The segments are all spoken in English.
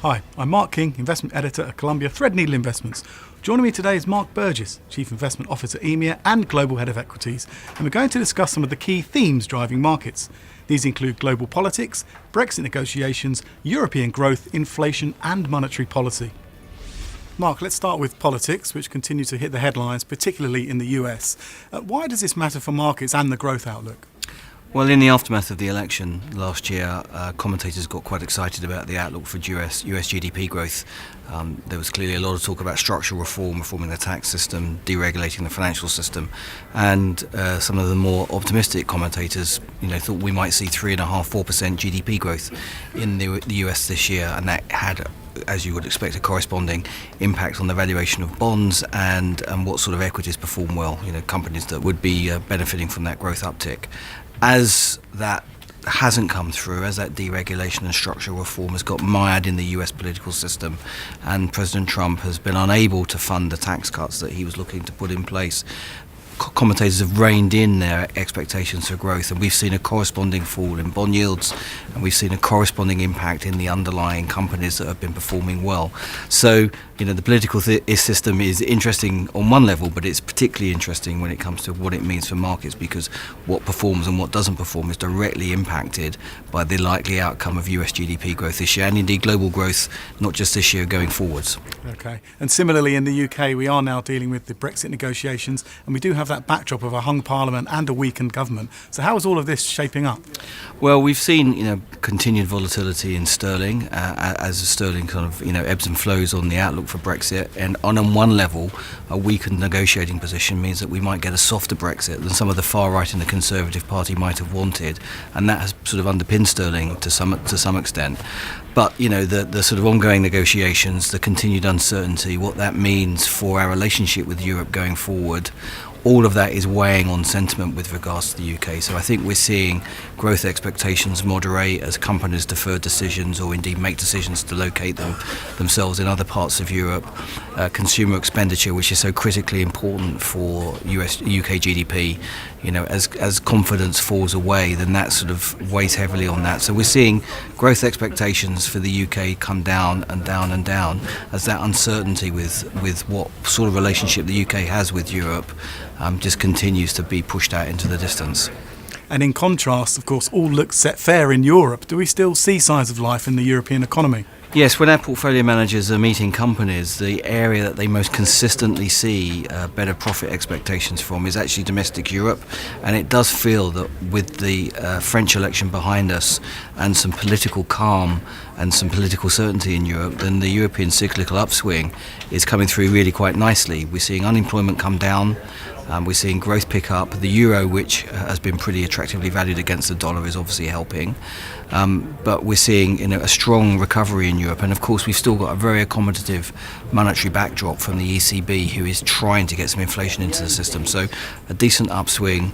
Hi, I'm Mark King, Investment Editor at Columbia Threadneedle Investments. Joining me today is Mark Burgess, Chief Investment Officer at EMEA and Global Head of Equities, and we're going to discuss some of the key themes driving markets. These include global politics, Brexit negotiations, European growth, inflation and monetary policy. Mark, let's start with politics, which continue to hit the headlines, particularly in the US. Why does this matter for markets and the growth outlook? Well, in the aftermath of the election last year, commentators got quite excited about the outlook for US GDP growth. There was clearly a lot of talk about structural reform, reforming the tax system, deregulating the financial system, and some of the more optimistic commentators, thought we might see 3.5–4% GDP growth in the US this year, and that had, as you would expect, a corresponding impact on the valuation of bonds and what sort of equities perform well, companies that would be benefiting from that growth uptick. As that hasn't come through, as that deregulation and structural reform has got mired in the US political system, and President Trump has been unable to fund the tax cuts that he was looking to put in place, commentators have reined in their expectations for growth, and we've seen a corresponding fall in bond yields, and we've seen a corresponding impact in the underlying companies that have been performing well. So, the political system is interesting on one level, but it's particularly interesting when it comes to what it means for markets, because what performs and what doesn't perform is directly impacted by the likely outcome of US GDP growth this year, and indeed global growth, not just this year, going forwards. Okay. And similarly in the UK, we are now dealing with the Brexit negotiations, and we do have that backdrop of a hung parliament and a weakened government. So how is all of this shaping up? Well, we've seen continued volatility in sterling as sterling kind of ebbs and flows on the outlook for Brexit, and on one level a weakened negotiating position means that we might get a softer Brexit than some of the far right in the Conservative Party might have wanted, and that has sort of underpinned sterling to some extent. But the sort of ongoing negotiations, the continued uncertainty, what that means for our relationship with Europe going forward, all of that is weighing on sentiment with regards to the UK. So I think we're seeing growth expectations moderate as companies defer decisions or indeed make decisions to locate themselves in other parts of Europe. Consumer expenditure, which is so critically important for UK GDP, as confidence falls away, then that sort of weighs heavily on that. So we're seeing growth expectations for the UK come down and down and down as that uncertainty with what sort of relationship the UK has with Europe just continues to be pushed out into the distance. And in contrast, of course, all looks set fair in Europe. Do we still see signs of life in the European economy? Yes, when our portfolio managers are meeting companies, the area that they most consistently see better profit expectations from is actually domestic Europe, and it does feel that with the French election behind us and some political calm and some political certainty in Europe, then the European cyclical upswing is coming through really quite nicely. We're seeing unemployment come down. We're seeing growth pick up. The euro, which has been pretty attractively valued against the dollar, is obviously helping. But we're seeing a strong recovery in Europe. And of course, we've still got a very accommodative monetary backdrop from the ECB, who is trying to get some inflation into the system. So a decent upswing,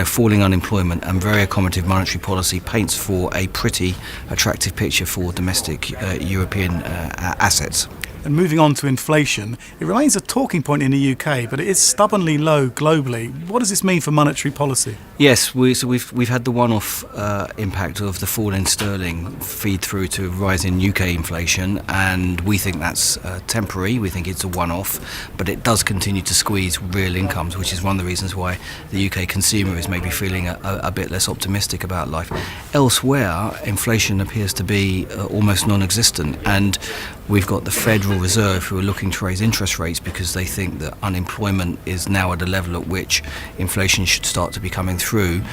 falling unemployment and very accommodative monetary policy paints for a pretty attractive picture for domestic European assets. And moving on to inflation, it remains a talking point in the UK, but it is stubbornly low globally. What does this mean for monetary policy? Yes, we've had the one-off impact of the fall in sterling feed through to rise in UK inflation, and we think that's temporary. We think it's a one-off, but it does continue to squeeze real incomes, which is one of the reasons why the UK consumer is maybe feeling a bit less optimistic about life. Elsewhere, inflation appears to be almost non-existent, and we've got the Federal Reserve who are looking to raise interest rates because they think that unemployment is now at a level at which inflation should start to be coming through.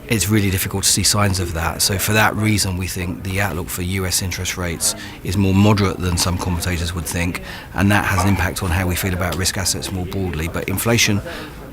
It's really difficult to see signs of that. So for that reason, we think the outlook for US interest rates is more moderate than some commentators would think, and that has an impact on how we feel about risk assets more broadly. But inflation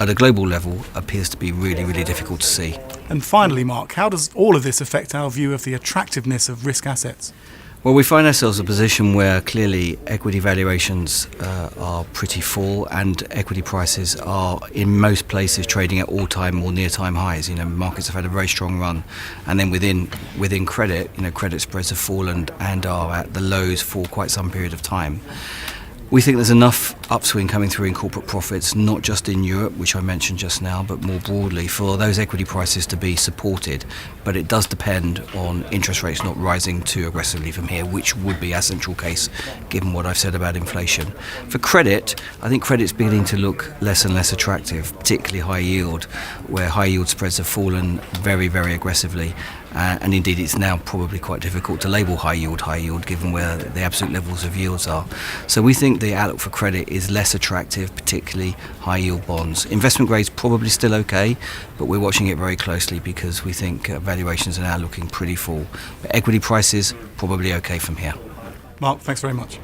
at a global level appears to be really, really difficult to see. And finally, Mark, how does all of this affect our view of the attractiveness of risk assets? Well, we find ourselves in a position where clearly equity valuations are pretty full, and equity prices are in most places trading at all-time or near-time highs. Markets have had a very strong run, and then within credit, credit spreads have fallen and are at the lows for quite some period of time. We think there's enough upswing coming through in corporate profits, not just in Europe, which I mentioned just now, but more broadly, for those equity prices to be supported. But it does depend on interest rates not rising too aggressively from here, which would be our central case, given what I've said about inflation. For credit, I think credit's beginning to look less and less attractive, particularly high yield, where high yield spreads have fallen very, very aggressively. And indeed, it's now probably quite difficult to label high yield, given where the absolute levels of yields are. So we think the outlook for credit is less attractive, particularly high yield bonds. Investment grade's probably still okay, but we're watching it very closely because we think valuations are now looking pretty full. But equity prices, probably okay from here. Mark, thanks very much.